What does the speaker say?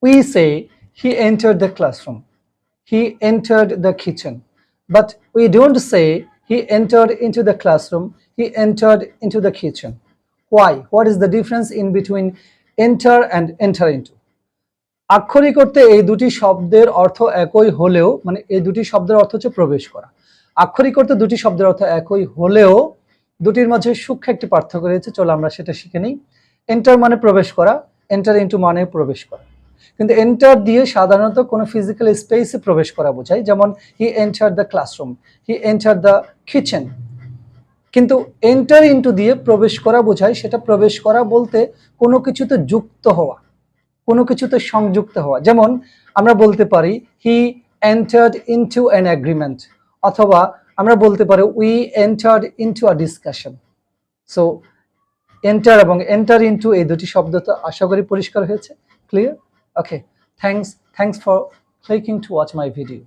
We say he entered the classroom, he entered the kitchen, but we don't say he entered into the classroom, he entered into the kitchen. Why? What is the difference in between enter and enter into? আক্ষরিক অর্থে এই দুটি শব্দের অর্থ একই হলেও, মানে এই দুটি শব্দের অর্থ হচ্ছে প্রবেশ করা। আক্ষরিক অর্থে দুটি শব্দের অর্থ একই হলেও দুটির মাঝে সূক্ষ্ম একটি পার্থক্য রয়েছে। চলো আমরা সেটা শিখে নিই। এন্টার মানে প্রবেশ করা, এন্টার ইনটু মানে প্রবেশ করা। কিন্তু এন্টার দিয়ে সাধারণত কোনো ফিজিক্যাল স্পেসে প্রবেশ করা বোঝায়, যেমন হি enter the classroom, he enter the kitchen. কিন্তু এন্টার ইনটু দিয়ে প্রবেশ করা বোঝায়, সেটা প্রবেশ করা বলতে কোনো কিছুতে যুক্ত হওয়া, কোনো কিছুতে সংযুক্ত হওয়া। যেমন আমরা বলতে পারি he entered into an agreement, অথবা আমরা বলতে পারি we entered into a discussion. So enter এবং এন্টার ইনটু এই দুটি শব্দ তো আশা করি পরিষ্কার হয়েছে, clear? Okay, thanks for clicking to watch my video.